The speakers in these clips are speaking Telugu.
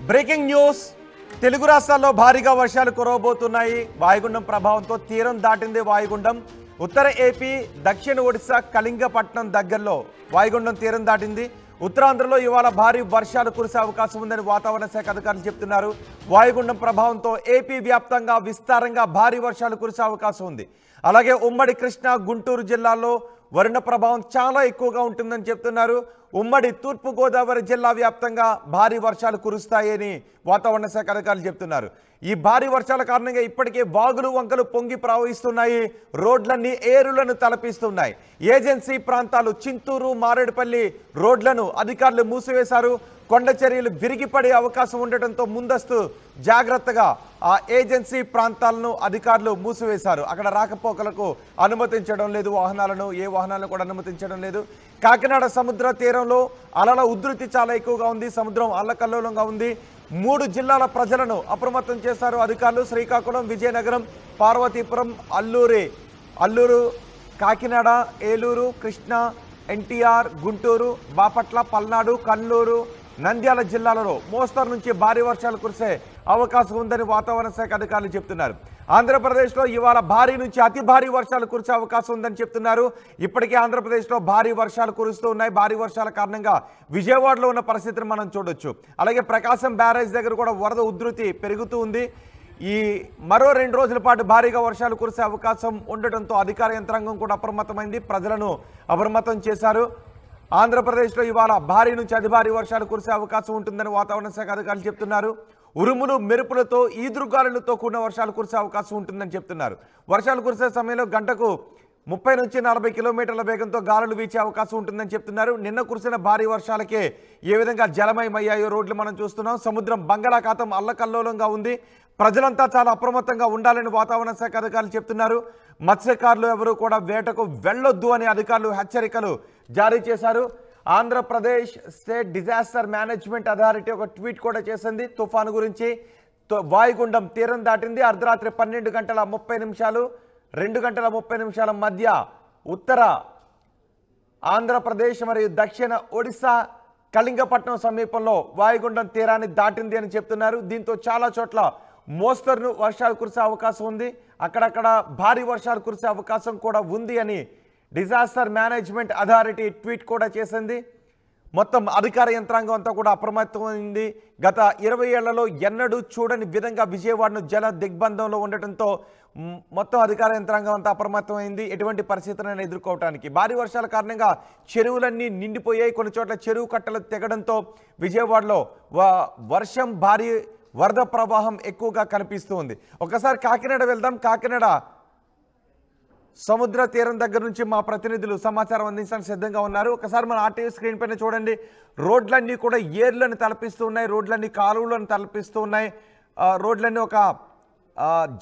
బ్రేకింగ్ న్యూస్ తెలుగు రాష్ట్రాల్లో భారీగా వర్షాలు కురవబోతున్నాయి. వాయుగుండం ప్రభావంతో తీరం దాటింది వాయుగుండం. ఉత్తర ఏపీ, దక్షిణ ఒడిశా, కళింగపట్నం దగ్గరలో వాయుగుండం తీరం దాటింది. ఉత్తరాంధ్రలో ఇవాళ భారీ వర్షాలు కురిసే అవకాశం ఉందని వాతావరణ శాఖ అధికారులు చెప్తున్నారు. వాయుగుండం ప్రభావంతో ఏపీ వ్యాప్తంగా విస్తారంగా భారీ వర్షాలు కురిసే అవకాశం ఉంది. అలాగే ఉమ్మడి కృష్ణా, గుంటూరు జిల్లాల్లో వరుణ ప్రభావం చాలా ఎక్కువగా ఉంటుందని చెప్తున్నారు. ఉమ్మడి తూర్పు గోదావరి జిల్లా వ్యాప్తంగా భారీ వర్షాలు కురుస్తాయని వాతావరణ శాఖ అధికారులు చెప్తున్నారు. ఈ భారీ వర్షాల కారణంగా ఇప్పటికే వాగులు వంకలు పొంగి ప్రవహిస్తున్నాయి. రోడ్లన్నీ ఏరులను తలపిస్తున్నాయి. ఏజెన్సీ ప్రాంతాలు చింతూరు, మారేడుపల్లి రోడ్లను అధికారులు మూసివేశారు. కొండ చర్యలు విరిగిపడే అవకాశం ఉండటంతో ముందస్తు జాగ్రత్తగా ఆ ఏజెన్సీ ప్రాంతాలను అధికారులు మూసివేశారు. అక్కడ రాకపోకలకు అనుమతించడం లేదు. ఏ వాహనాలను కూడా అనుమతించడం లేదు. కాకినాడ సముద్ర తీరంలో అలల ఉధృతి చాలా ఎక్కువగా ఉంది. సముద్రం అల్లకల్లోలంగా ఉంది. 3 జిల్లాల ప్రజలను అప్రమత్తం చేశారు అధికారులు. శ్రీకాకుళం, విజయనగరం, పార్వతీపురం, అల్లూరు, కాకినాడ, ఏలూరు, కృష్ణా, ఎన్టీఆర్, గుంటూరు, బాపట్ల, పల్నాడు, కర్నూలు, నంద్యాల జిల్లాలలో మోస్తరు నుంచి భారీ వర్షాలు కురిసే అవకాశం ఉందని వాతావరణ శాఖ అధికారులు చెప్తున్నారు. ఆంధ్రప్రదేశ్లో ఇవాళ భారీ నుంచి అతి భారీ వర్షాలు కురిసే అవకాశం ఉందని చెప్తున్నారు. ఇప్పటికే ఆంధ్రప్రదేశ్లో భారీ వర్షాలు కురుస్తూ ఉన్నాయి. భారీ వర్షాల కారణంగా విజయవాడలో ఉన్న పరిస్థితిని మనం చూడొచ్చు. అలాగే ప్రకాశం బ్యారేజ్ దగ్గర కూడా వరద ఉధృతి పెరుగుతూ ఉంది. ఈ మరో 2 రోజుల పాటు భారీగా వర్షాలు కురిసే అవకాశం ఉండటంతో అధికార యంత్రాంగం కూడా అప్రమత్తమైంది. ప్రజలను అప్రమత్తం చేశారు. ఆంధ్రప్రదేశ్లో ఇవాళ భారీ నుంచి అతి భారీ వర్షాలు కురిసే అవకాశం ఉంటుందని వాతావరణ శాఖ అధికారులు చెప్తున్నారు. ఉరుములు, మెరుపులతో ఈదురుగాలులతో కూడిన వర్షాలు కురిసే అవకాశం ఉంటుందని చెప్తున్నారు. వర్షాలు కురిసే సమయంలో గంటకు 30 నుంచి 40 కిలోమీటర్ల వేగంతో గాలులు వీచే అవకాశం ఉంటుందని చెప్తున్నారు. నిన్న కురిసిన భారీ వర్షాలకే ఏ విధంగా జలమయమయ్యాయో రోడ్లు మనం చూస్తున్నాం. సముద్రం బంగాళాఖాతం అల్లకల్లోలంగా ఉంది. ప్రజలంతా చాలా అప్రమత్తంగా ఉండాలని వాతావరణ శాఖ అధికారులు చెప్తున్నారు. మత్స్యకారులు ఎవరు కూడా వేటకు వెళ్ళొద్దు అని అధికారులు హెచ్చరికలు జారీ చేశారు. Andhra Pradesh state disaster management authority ఒక ట్వీట్ కూడా చేసింది తుఫాను గురించి. వాయుగుండం తీరం దాటింది. అర్ధరాత్రి 12 గంటల 30 నిమిషాలు 2 గంటల 30 నిమిషాల మధ్య ఉత్తర ఆంధ్రప్రదేశ్ మరియు దక్షిణ ఒడిశా కళింగపట్నం సమీపంలో వాయుగుండం తీరాన్ని దాటింది అని చెప్తున్నారు. దీంతో చాలా చోట్ల మోస్తరు వర్షాలు కురిసే అవకాశం ఉంది. అక్కడక్కడ భారీ వర్షాలు కురిసే అవకాశం కూడా ఉంది అని డిజాస్టర్ మేనేజ్మెంట్ అథారిటీ ట్వీట్ కూడా చేసింది. మొత్తం అధికార యంత్రాంగం అంతా కూడా అప్రమత్తమైంది. గత 20 ఏళ్లలో ఎన్నడూ చూడని విధంగా విజయవాడను జల దిగ్బంధంలో ఉండటంతో మొత్తం అధికార యంత్రాంగం అంతా అప్రమత్తమైంది. ఎటువంటి పరిస్థితులను ఎదుర్కోవడానికి భారీ వర్షాల కారణంగా చెరువులన్నీ నిండిపోయాయి. కొన్ని చోట్ల చెరువు కట్టలు తెగడంతో విజయవాడలో వర్షం, భారీ వరద ప్రవాహం ఎక్కువగా కనిపిస్తూ ఉంది. ఒకసారి కాకినాడ వెళ్దాం. కాకినాడ సముద్ర తీరం దగ్గర నుంచి మా ప్రతినిధులు సమాచారం అందించడానికి సిద్ధంగా ఉన్నారు. ఒకసారి మన ఆర్టీవీ స్క్రీన్ పైన చూడండి. రోడ్లన్నీ కూడా ఏర్లను తలపిస్తూ ఉన్నాయి. రోడ్లన్నీ కాలువలను తలపిస్తూ ఉన్నాయి. రోడ్లన్నీ ఒక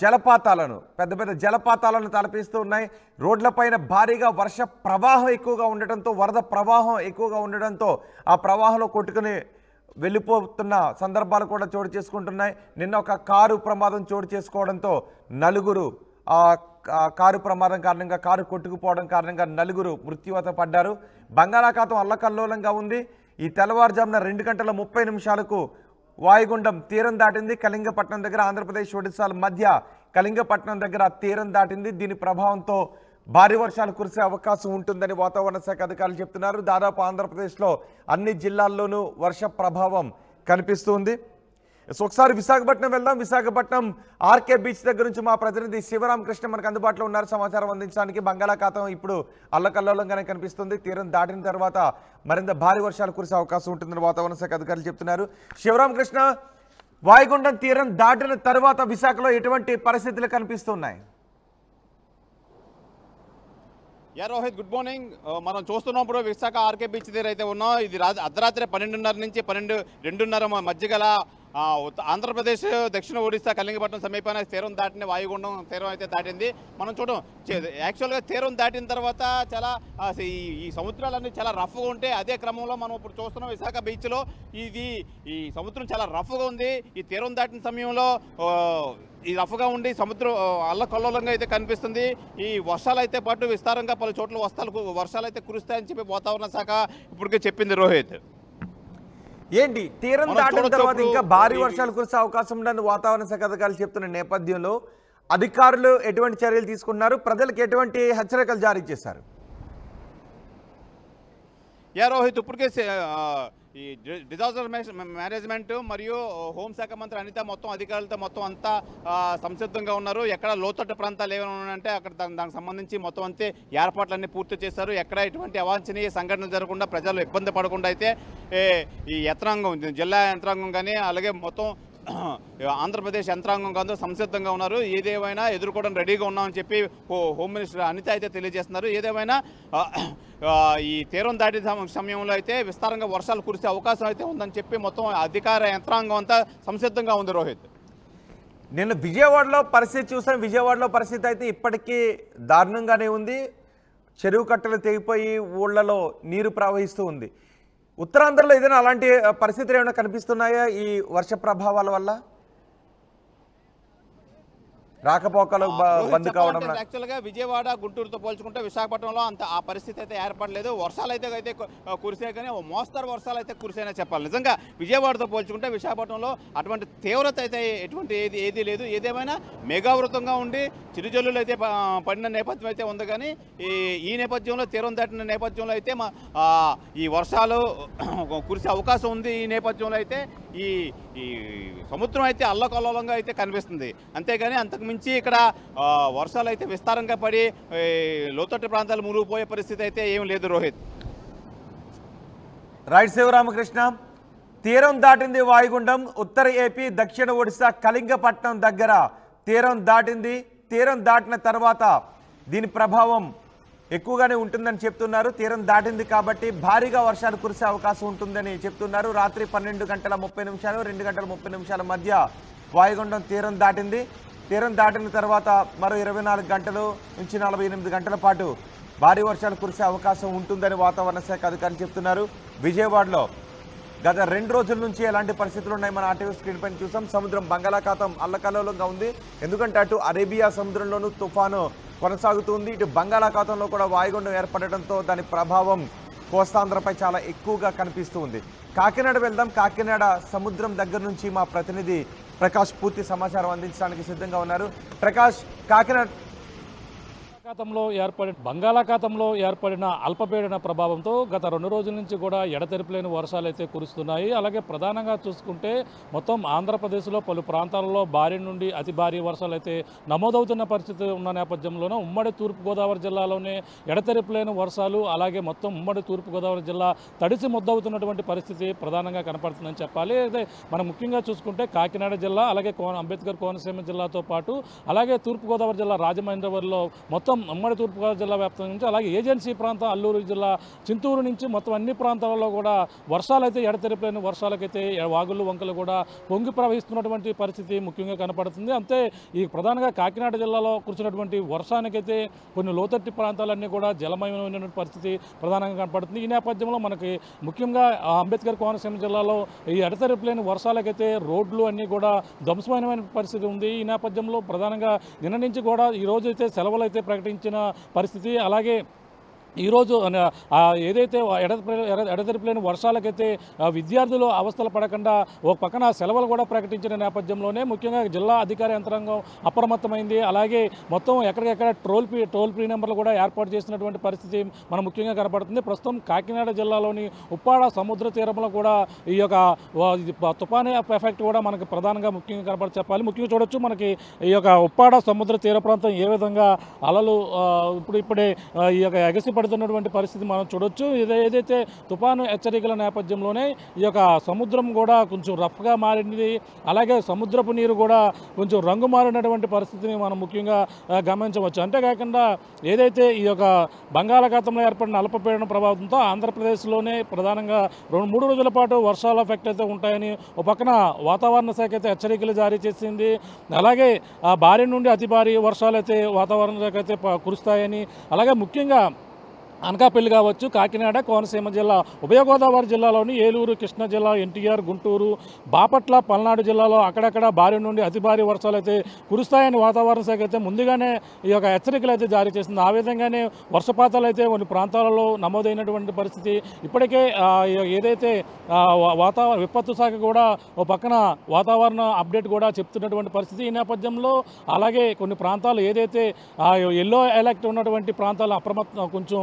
జలపాతాలను, పెద్ద పెద్ద జలపాతాలను తలపిస్తూ ఉన్నాయి. రోడ్లపైన భారీగా వర్ష ప్రవాహం ఎక్కువగా ఉండటంతో, వరద ప్రవాహం ఎక్కువగా ఉండడంతో ఆ ప్రవాహంలో కొట్టుకుని వెళ్ళిపోతున్న సందర్భాలు కూడా చోటు చేసుకుంటున్నాయి. నిన్న ఒక కారు ప్రమాదం చోటు చేసుకోవడంతో కారు ప్రమాదం కారణంగా, కారు కొట్టుకుపోవడం కారణంగా 4 మృత్యువాత పడ్డారు. బంగాళాఖాతం అల్లకల్లోలంగా ఉంది. ఈ తెల్లవారుజామున 2 గంటల 30 నిమిషాలకు వాయుగుండం తీరం దాటింది. కళింగపట్నం దగ్గర, ఆంధ్రప్రదేశ్ ఒడిశాల మధ్య కళింగపట్నం దగ్గర తీరం దాటింది. దీని ప్రభావంతో భారీ వర్షాలు కురిసే అవకాశం ఉంటుందని వాతావరణ శాఖ అధికారులు చెప్తున్నారు. దాదాపు ఆంధ్రప్రదేశ్లో అన్ని జిల్లాల్లోనూ వర్ష ప్రభావం కనిపిస్తుంది. సో ఒకసారి విశాఖపట్నం వెళ్దాం. విశాఖపట్నం ఆర్కే బీచ్ దగ్గర నుంచి మా ప్రతినిధి శివరామకృష్ణ మనకు అందుబాటులో ఉన్నారు సమాచారం అందించడానికి. బంగాళాఖాతం ఇప్పుడు అల్లకల్లోలంగానే కనిపిస్తుంది. తీరం దాటిన తర్వాత మరింత భారీ వర్షాలు కురిసే అవకాశం ఉంటుందని వాతావరణ శాఖ అధికారులు చెప్తున్నారు. శివరామకృష్ణ, వాయుగుండం తీరం దాటిన తర్వాత విశాఖలో ఎటువంటి పరిస్థితులు కనిపిస్తున్నాయి? Rohit, good morning. మనం చూస్తున్నప్పుడు విశాఖ ఆర్కే బీచ్ దగ్గర అయితే ఉన్నాం. ఇది అర్ధరాత్రి 12:30 నుంచి 2:30 మధ్య గల ఆంధ్రప్రదేశ్, దక్షిణ ఒడిశా, కళింగపట్నం సమీపాన తీరం దాటిన వాయుగుండం తీరం అయితే దాటింది. మనం చూడడం యాక్చువల్గా తీరం దాటిన తర్వాత చాలా ఈ సముద్రాలన్నీ చాలా రఫ్గా ఉంటాయి. అదే క్రమంలో మనం ఇప్పుడు చూస్తున్నాం విశాఖ బీచ్లో ఈ సముద్రం చాలా రఫ్గా ఉంది. ఈ తీరం దాటిన సమయంలో ఈ రఫ్గా ఉండి సముద్రం అల్లకల్లోలంగా అయితే కనిపిస్తుంది. ఈ వర్షాలు అయితే పాటు విస్తారంగా పలు చోట్ల వర్షాలు అయితే కురుస్తాయని చెప్పి వాతావరణ శాఖ ఇప్పటికే చెప్పింది. రోహిత్, ఏంటి తీరం మనం దాటిన చూడొచ్చు తర్వాత ఇంకా భారీ ఇప్పుడు వర్షాలు కురిసే అవకాశం ఉందని వాతావరణ శాఖ అధికారులు చెప్తున్న నేపథ్యంలో అధికారులు ఎటువంటి చర్యలు తీసుకున్నారు, ప్రజలకు ఎటువంటి హెచ్చరికలు జారీ చేశారు? రోహిత్ ఇప్పటికే ఈ డిజాస్టర్ మేనేజ్మెంట్ మరియు హోంశాఖ మంత్రి అనిత మొత్తం అధికారులతో మొత్తం అంతా సంసిద్ధంగా ఉన్నారు. ఎక్కడ లోతట్టు ప్రాంతాలు ఏమైనా ఉన్నాయంటే అక్కడ దానికి సంబంధించి మొత్తం అంతే ఏర్పాట్లన్నీ పూర్తి చేశారు. ఎక్కడ ఎటువంటి అవాంఛనీయ సంఘటన జరగకుండా ప్రజలు ఇబ్బంది పడకుండా అయితే ఈ యంత్రాంగం, జిల్లా యంత్రాంగం కానీ అలాగే మొత్తం ఆంధ్రప్రదేశ్ యంత్రాంగం కాదు సంసిద్ధంగా ఉన్నారు. ఏదేమైనా ఎదుర్కోవడం రెడీగా ఉన్నామని చెప్పి హోమ్ మినిస్టర్ అనిత అయితే తెలియజేస్తున్నారు. ఏదేమైనా ఈ తీరం దాటి సమయంలో అయితే విస్తారంగా వర్షాలు కురిసే అవకాశం అయితే ఉందని చెప్పి మొత్తం అధికార యంత్రాంగం అంతా సంసిద్ధంగా ఉంది. రోహిత్, నేను విజయవాడలో పరిస్థితి చూసాను. విజయవాడలో పరిస్థితి అయితే ఇప్పటికీ దారుణంగానే ఉంది. చెరువు కట్టలు తెగిపోయి ఊళ్ళలో నీరు ప్రవహిస్తూ ఉంది. ఉత్తరాంధ్రలో ఏదైనా అలాంటి పరిస్థితులు ఏమైనా కనిపిస్తున్నాయా ఈ వర్ష ప్రభావాల వల్ల? రాకపోకలు బంద్ కావడం. యాక్చువల్గా విజయవాడ గుంటూరుతో పోల్చుకుంటే విశాఖపట్నంలో అంత ఆ పరిస్థితి అయితే ఏర్పడలేదు. వర్షాలు అయితే కురిసే కానీ మోస్తరు వర్షాలు అయితే కురిసేనే చెప్పాలి. నిజంగా విజయవాడతో పోల్చుకుంటే విశాఖపట్నంలో అటువంటి తీవ్రత అయితే ఎటువంటి ఏది లేదు. ఏదేమైనా మేఘావృతంగా ఉండి చిరుజల్లులు అయితే పడిన నేపథ్యం అయితే ఉంది. కానీ ఈ నేపథ్యంలో తీరం దాటిన నేపథ్యంలో అయితే ఈ వర్షాలు కురిసే అవకాశం ఉంది. ఈ నేపథ్యంలో అయితే ఈ సముద్రం అయితే అల్లకల్లోలంగా అయితే కనిపిస్తుంది. అంతేగాని అంతకుమించి ఇక్కడ వర్షాలు అయితే విస్తారంగా పడి లోతట్టు ప్రాంతాలు మునిగిపోయే పరిస్థితి అయితే ఏం లేదు. రోహిత్, రైట్. శివరామకృష్ణ, తీరం దాటింది వాయుగుండం. ఉత్తర ఏపీ, దక్షిణ ఒడిశా కళింగపట్నం దగ్గర తీరం దాటింది. తీరం దాటిన తర్వాత దీని ప్రభావం ఎక్కువగానే ఉంటుందని చెప్తున్నారు. తీరం దాటింది కాబట్టి భారీగా వర్షాలు కురిసే అవకాశం ఉంటుందని చెప్తున్నారు. రాత్రి 12:30 2 గంటల 30 నిమిషాల మధ్య వాయుగుండం తీరం దాటింది. తీరం దాటిన తర్వాత మరో 24 గంటలు నుంచి 48 గంటల పాటు భారీ వర్షాలు కురిసే అవకాశం ఉంటుందని వాతావరణ శాఖ అధికారులు చెప్తున్నారు. విజయవాడలో గత 2 రోజుల నుంచి ఎలాంటి పరిస్థితులు ఉన్నాయి మన ఆర్టీవీ స్క్రీన్ పైన చూసాం. సముద్రం బంగాళాఖాతం అల్లకల్లోలంగా ఉంది. ఎందుకంటే అటు అరేబియా సముద్రంలోనూ తుఫాను కొనసాగుతుంది. ఇటు బంగాళాఖాతంలో కూడా వాయుగుండం ఏర్పడటంతో దాని ప్రభావం కోస్తాంధ్రపై చాలా ఎక్కువగా కనిపిస్తూ ఉంది. కాకినాడ వెళ్దాం. కాకినాడ సముద్రం దగ్గర నుంచి మా ప్రతినిధి ప్రకాష్ పూర్తి సమాచారం అందించడానికి సిద్ధంగా ఉన్నారు. ప్రకాష్, కాకినాడ బంగాళాఖాతంలో ఏర్పడిన అల్పపీడన ప్రభావంతో గత 2 రోజుల నుంచి కూడా ఎడతెరిపిలేని వర్షాలు అయితే కురుస్తున్నాయి. అలాగే ప్రధానంగా చూసుకుంటే మొత్తం ఆంధ్రప్రదేశ్లో పలు ప్రాంతాలలో భారీ నుండి అతి భారీ వర్షాలు అయితే నమోదవుతున్న పరిస్థితి ఉన్న నేపథ్యంలోనే ఉమ్మడి తూర్పుగోదావరి జిల్లాలోనే ఎడతెరిపిలేని వర్షాలు, అలాగే మొత్తం ఉమ్మడి తూర్పుగోదావరి జిల్లా తడిసి ముద్దవుతున్నటువంటి పరిస్థితి ప్రధానంగా కనపడుతుందని చెప్పాలి. అయితే మనం ముఖ్యంగా చూసుకుంటే కాకినాడ జిల్లా, అలాగే అంబేద్కర్ కోనసీమ జిల్లాతో పాటు అలాగే తూర్పుగోదావరి జిల్లా రాజమహేంద్రవరంలో మొత్తం ఉమ్మడి తూర్పుగోదావరి జిల్లా వ్యాప్తం నుంచి అలాగే ఏజెన్సీ ప్రాంతం అల్లూరు జిల్లా చింతూరు నుంచి మొత్తం అన్ని ప్రాంతాలలో కూడా వర్షాలైతే ఎడతెరిపిలేని వర్షాలకైతే వాగులు వంకలు కూడా పొంగి ప్రవహిస్తున్నటువంటి పరిస్థితి ముఖ్యంగా కనపడుతుంది. అంతే ఈ ప్రధానంగా కాకినాడ జిల్లాలో కురిసినటువంటి వర్షానికైతే కొన్ని లోతట్టు ప్రాంతాలన్నీ కూడా జలమయమైన పరిస్థితి ప్రధానంగా కనపడుతుంది. ఈ నేపథ్యంలో మనకి ముఖ్యంగా అంబేద్కర్ కోనసీమ జిల్లాలో ఈ ఎడతెరిపిలేని వర్షాలకైతే రోడ్లు అన్నీ కూడా ధ్వంసమైన పరిస్థితి ఉంది. ఈ నేపథ్యంలో ప్రధానంగా నిన్న నుంచి కూడా ఈ రోజు అయితే సెలవులు అయితే ప్రకటించిన పరిస్థితి. అలాగే ఈరోజు ఏదైతే ఎడతెరిపిలేని వర్షాలకైతే విద్యార్థులు అవస్థలు పడకుండా ఒక పక్కన సెలవులు కూడా ప్రకటించిన నేపథ్యంలోనే ముఖ్యంగా జిల్లా అధికార యంత్రాంగం అప్రమత్తమైంది. అలాగే మొత్తం ఎక్కడికెక్కడ టోల్ ఫ్రీ నెంబర్లు కూడా ఏర్పాటు చేసినటువంటి పరిస్థితి మనం ముఖ్యంగా కనపడుతుంది. ప్రస్తుతం కాకినాడ జిల్లాలోని ఉప్పాడ సముద్ర తీరంలో కూడా ఈ యొక్క తుఫాను ఎఫెక్ట్ కూడా మనకి ప్రధానంగా ముఖ్యంగా చెప్పాలి. ముఖ్యంగా చూడొచ్చు మనకి ఈ యొక్క ఉప్పాడ సముద్ర తీర ప్రాంతం ఏ విధంగా అలలు ఇప్పుడే ఈ యొక్క ఎగసిపడుతున్నటువంటి పరిస్థితి మనం చూడొచ్చు. ఏదైతే తుఫాను హెచ్చరికల నేపథ్యంలోనే ఈ యొక్క సముద్రం కూడా కొంచెం రఫ్గా మారింది. అలాగే సముద్రపు నీరు కూడా కొంచెం రంగు మారినటువంటి పరిస్థితిని మనం ముఖ్యంగా గమనించవచ్చు. అంతేకాకుండా ఏదైతే ఈ యొక్క బంగాళాఖాతంలో ఏర్పడిన అల్పపీడన ప్రభావంతో ఆంధ్రప్రదేశ్లోనే ప్రధానంగా 2-3 రోజుల పాటు వర్షాల ఎఫెక్ట్ అయితే ఉంటాయని ఒక పక్కన వాతావరణ శాఖ అయితే హెచ్చరికలు జారీ చేసింది. అలాగే భారీ నుండి అతి భారీ వర్షాలు అయితే వాతావరణ శాఖ అయితే కురుస్తాయని, అలాగే ముఖ్యంగా అనకాపల్లి కావచ్చు, కాకినాడ, కోనసీమ జిల్లా, ఉభయ గోదావరి జిల్లాలోని ఏలూరు, కృష్ణా జిల్లా, ఎన్టీఆర్, గుంటూరు, బాపట్ల, పల్నాడు జిల్లాలో అక్కడక్కడ భారీ నుండి అతి భారీ వర్షాలు అయితే కురుస్తాయని వాతావరణ శాఖ అయితే ముందుగానే ఈ యొక్క హెచ్చరికలు అయితే జారీ చేసింది. ఆ విధంగానే వర్షపాతాలు అయితే కొన్ని ప్రాంతాలలో నమోదైనటువంటి పరిస్థితి. ఇప్పటికే ఏదైతే విపత్తు శాఖ కూడా ఓ పక్కన వాతావరణ అప్డేట్ కూడా చెప్తున్నటువంటి పరిస్థితి. ఈ నేపథ్యంలో అలాగే కొన్ని ప్రాంతాలు ఏదైతే ఎల్లో అలర్ట్ ఉన్నటువంటి ప్రాంతాలు కొంచెం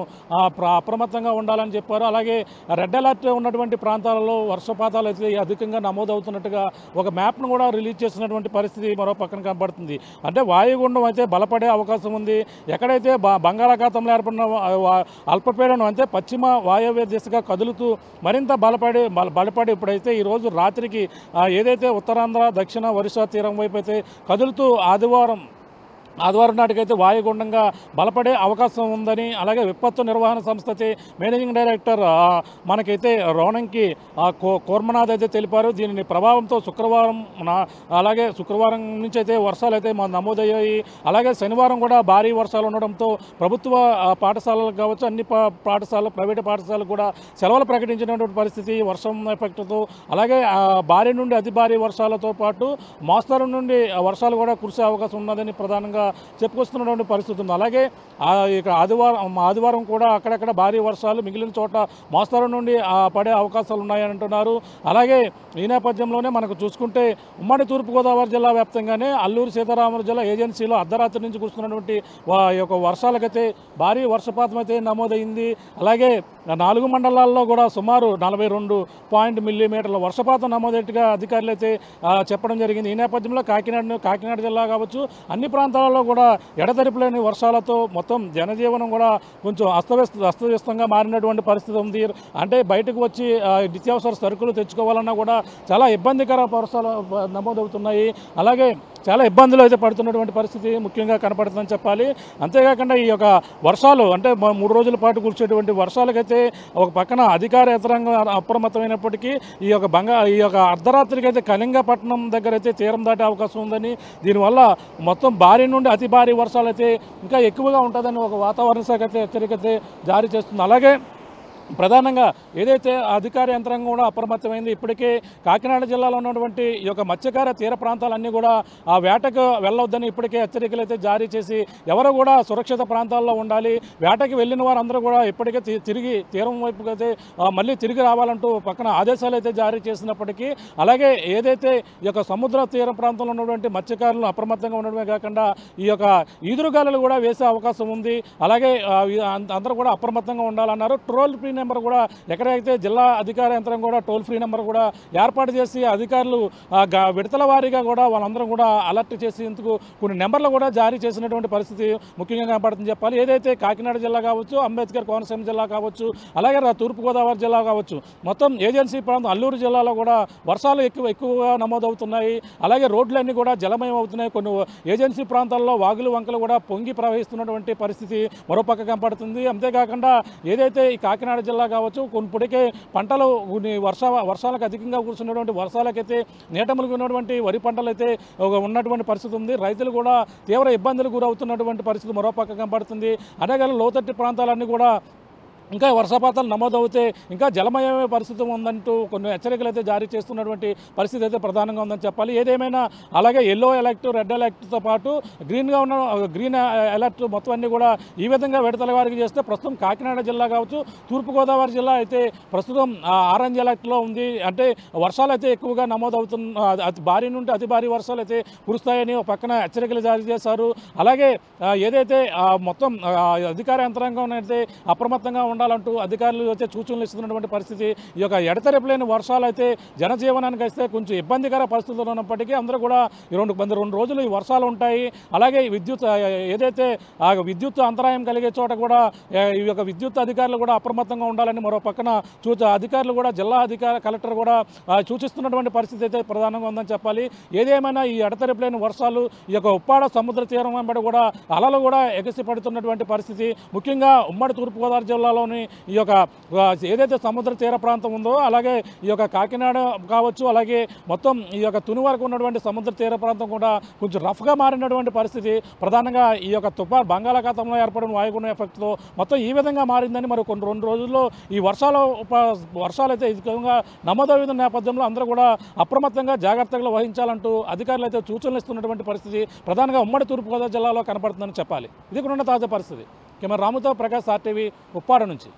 అప్రమత్తంగా ఉండాలని చెప్పారు. అలాగే రెడ్ అలర్ట్ ఉన్నటువంటి ప్రాంతాలలో వర్షపాతాలు అయితే అధికంగా నమోదవుతున్నట్టుగా ఒక మ్యాప్ను కూడా రిలీజ్ చేసినటువంటి పరిస్థితి మరో పక్కన కనబడుతుంది. అంటే వాయుగుండం అయితే బలపడే అవకాశం ఉంది. ఎక్కడైతే బంగాళాఖాతంలో ఏర్పడిన అల్పపీడనం అంటే పశ్చిమ వాయవ్య దిశగా కదులుతూ మరింత బలపడి ఇప్పుడైతే ఈరోజు రాత్రికి ఏదైతే ఉత్తరాంధ్ర, దక్షిణ ఒరిస్సా తీరం వైపు అయితే కదులుతూ ఆదివారం నాటికైతే వాయుగుండంగా బలపడే అవకాశం ఉందని, అలాగే విపత్తు నిర్వహణ సంస్థ మేనేజింగ్ డైరెక్టర్ మనకైతే రోణంకి కోర్మనాథ్ అయితే తెలిపారు. దీని ప్రభావంతో శుక్రవారం నుంచి అయితే వర్షాలు అయితే నమోదయ్యాయి. అలాగే శనివారం కూడా భారీ వర్షాలు ఉండడంతో ప్రభుత్వ పాఠశాలలకు కావచ్చు, అన్ని పాఠశాలలు, ప్రైవేటు పాఠశాలలు కూడా సెలవులు ప్రకటించినటువంటి పరిస్థితి వర్షం ఎఫెక్ట్తో. అలాగే భారీ నుండి అతి భారీ వర్షాలతో పాటు మోస్తరు నుండి వర్షాలు కూడా కురిసే అవకాశం ఉన్నదని ప్రధానంగా చెప్పుకొస్తున్నటువంటి పరిస్థితి ఉంది. అలాగే ఇక ఆదివారం కూడా అక్కడక్కడ భారీ వర్షాలు, మిగిలిన చోట మోస్తరు నుండి పడే అవకాశాలు ఉన్నాయని అంటున్నారు. అలాగే ఈ నేపథ్యంలోనే మనకు చూసుకుంటే ఉమ్మడి తూర్పుగోదావరి జిల్లా వ్యాప్తంగానే అల్లూరు సీతారామరాజు జిల్లా ఏజెన్సీలో అర్ధరాత్రి నుంచి కురుస్తున్నటువంటి వర్షాలకైతే భారీ వర్షపాతం అయితే నమోదైంది. అలాగే 4 మండలాల్లో కూడా సుమారు 42 మిల్లీమీటర్ల వర్షపాతం నమోదైనట్టుగా అధికారులు అయితే చెప్పడం జరిగింది. ఈ నేపథ్యంలో కాకినాడ జిల్లా కావచ్చు, అన్ని ప్రాంతాలలో కూడా ఎడతెరిపిలేని వర్షాలతో మొత్తం జనజీవనం కూడా కొంచెం అస్తవ్యస్తంగా మారినటువంటి పరిస్థితి ఉంది. అంటే బయటకు వచ్చి నిత్యావసర సరుకులు తెచ్చుకోవాలన్నా కూడా చాలా ఇబ్బందికర వర్షాలు నమోదవుతున్నాయి. అలాగే చాలా ఇబ్బందులు అయితే పడుతున్నటువంటి పరిస్థితి ముఖ్యంగా కనపడుతుందని చెప్పాలి. అంతేకాకుండా ఈ యొక్క వర్షాలు అంటే 3 రోజుల పాటు కురిసేటువంటి వర్షాలకైతే ఒక పక్కన అధికార యంత్రాంగం అప్రమత్తమైనప్పటికీ ఈ యొక్క అర్ధరాత్రికి అయితే కళింగపట్నం దగ్గర అయితే తీరం దాటే అవకాశం ఉందని, దీనివల్ల మొత్తం భారీ నుండి అతి భారీ వర్షాలు అయితే ఇంకా ఎక్కువగా ఉంటుందని ఒక వాతావరణ శాఖ అయితే హెచ్చరిక అయితే జారీ చేస్తుంది. అలాగే ప్రధానంగా ఏదైతే అధికార యంత్రాంగం కూడా అప్రమత్తమైంది. ఇప్పటికే కాకినాడ జిల్లాలో ఉన్నటువంటి ఈ యొక్క మత్స్యకార తీర ప్రాంతాలన్నీ కూడా ఆ వేటకు వెళ్ళొద్దని ఇప్పటికే హెచ్చరికలు అయితే జారీ చేసి ఎవరు కూడా సురక్షిత ప్రాంతాల్లో ఉండాలి, వేటకి వెళ్ళిన వారందరూ కూడా ఇప్పటికే తిరిగి తీరం వైపుకి అయితే మళ్ళీ తిరిగి రావాలంటూ పక్కన ఆదేశాలు అయితే జారీ చేసినప్పటికీ, అలాగే ఏదైతే ఈ యొక్క సముద్ర తీర ప్రాంతంలో ఉన్నటువంటి మత్స్యకారులు అప్రమత్తంగా ఉండడమే కాకుండా ఈ యొక్క ఈదురుగాలులు కూడా వేసే అవకాశం ఉంది. అలాగే అందరూ కూడా అప్రమత్తంగా ఉండాలన్నారు. టోల్ ఫ్రీ నెంబర్ కూడా ఎక్కడైతే జిల్లా అధికార యంత్రం కూడా టోల్ ఫ్రీ నెంబర్ కూడా ఏర్పాటు చేసి అధికారులు విడతల వారీగా కూడా వాళ్ళందరం కూడా అలర్ట్ చేసేందుకు కొన్ని నెంబర్లు కూడా జారీ చేసినటువంటి పరిస్థితి ముఖ్యంగా కనపడుతుంది చెప్పాలి. ఏదైతే కాకినాడ జిల్లా కావచ్చు, అంబేద్కర్ కోనసీమ జిల్లా కావచ్చు, అలాగే తూర్పుగోదావరి జిల్లా కావచ్చు, మొత్తం ఏజెన్సీ ప్రాంతం అల్లూరు జిల్లాలో కూడా వర్షాలు ఎక్కువగా నమోదవుతున్నాయి. అలాగే రోడ్లన్నీ కూడా జలమయం అవుతున్నాయి. కొన్ని ఏజెన్సీ ప్రాంతాల్లో వాగులు వంకలు కూడా పొంగి ప్రవహిస్తున్నటువంటి పరిస్థితి మరోపక్క కనపడుతుంది. అంతేకాకుండా ఏదైతే ఈ కాకినాడ జిల్లా కావచ్చు, ఇప్పటికే పంటలు వర్షాలకు అధికంగా కురుస్తున్నటువంటి వర్షాలకైతే నీట మునిగినటువంటి వరి పంటలు అయితే ఉన్నటువంటి పరిస్థితి ఉంది. రైతులు కూడా తీవ్ర ఇబ్బందులు గురవుతున్నటువంటి పరిస్థితి మరోపక్క కనపడుతుంది. అలాగే లోతట్టు ప్రాంతాలన్నీ కూడా ఇంకా వర్షపాతాలు నమోదవుతే ఇంకా జలమయమే పరిస్థితి ఉందంటూ కొన్ని హెచ్చరికలు అయితే జారీ చేస్తున్నటువంటి పరిస్థితి అయితే ప్రధానంగా ఉందని చెప్పాలి. ఏదేమైనా అలాగే ఎల్లో అలర్ట్, రెడ్ అలర్ట్తో పాటు గ్రీన్ అలర్ట్ మొత్తం అన్నీ కూడా ఈ విధంగా విడతల వారికి చేస్తే ప్రస్తుతం కాకినాడ జిల్లా కావచ్చు, తూర్పుగోదావరి జిల్లా అయితే ప్రస్తుతం ఆరెంజ్ అలర్ట్లో ఉంది. అంటే వర్షాలు అయితే ఎక్కువగా భారీ నుండి అతి భారీ వర్షాలు అయితే కురుస్తాయని ఒక పక్కన హెచ్చరికలు జారీ చేశారు. అలాగే ఏదైతే మొత్తం అధికార యంత్రాంగం అయితే అప్రమత్తంగా ఉండాలంటూ అధికారులు అయితే సూచనలు ఇస్తున్నటువంటి పరిస్థితి. ఈ యొక్క ఎడతెరపులేని వర్షాలు అయితే జనజీవనానికి అయితే కొంచెం ఇబ్బందికర పరిస్థితులు ఉన్నప్పటికీ అందరూ కూడా రెండు రోజులు ఈ వర్షాలు ఉంటాయి. అలాగే ఏదైతే విద్యుత్ అంతరాయం కలిగే చోట కూడా ఈ యొక్క విద్యుత్ అధికారులు కూడా అప్రమత్తంగా ఉండాలని మరో పక్కన అధికారులు కూడా జిల్లా కలెక్టర్ కూడా సూచిస్తున్నటువంటి పరిస్థితి అయితే ప్రధానంగా ఉందని చెప్పాలి. ఏదేమైనా ఈ ఎడతెరపులేని వర్షాలు ఈ యొక్క ఉప్పాడ సముద్ర తీరం వెంబడి కూడా అలలు కూడా ఎగసి పడుతున్నటువంటి పరిస్థితి. ముఖ్యంగా ఉమ్మడి తూర్పుగోదావరి జిల్లాలో జిల్లాలోని ఈ యొక్క ఏదైతే సముద్ర తీర ప్రాంతం ఉందో అలాగే ఈ యొక్క కాకినాడ కావచ్చు, అలాగే మొత్తం ఈ యొక్క తుని వరకు ఉన్నటువంటి సముద్ర తీర ప్రాంతం కూడా కొంచెం రఫ్గా మారినటువంటి పరిస్థితి. ప్రధానంగా ఈ యొక్క తుఫాన్ బంగాళాఖాతంలో ఏర్పడిన వాయుగుండం ఎఫెక్ట్తో మొత్తం ఈ విధంగా మారిందని మరి కొన్ని 2 రోజుల్లో ఈ వర్షాలు అయితే అధికంగా నమోదవుతున్న నేపథ్యంలో అందరూ కూడా అప్రమత్తంగా జాగ్రత్తగా వహించాలంటూ అధికారులు అయితే సూచనలు ఇస్తున్నటువంటి పరిస్థితి ప్రధానంగా ఉమ్మడి తూర్పుగోదావరి జిల్లాలో కనపడుతుందని చెప్పాలి. ఇది కూడా తాజా పరిస్థితి. కెమెరా రాముతో ప్రకాష్ RTV ఉప్పాడ నుంచి.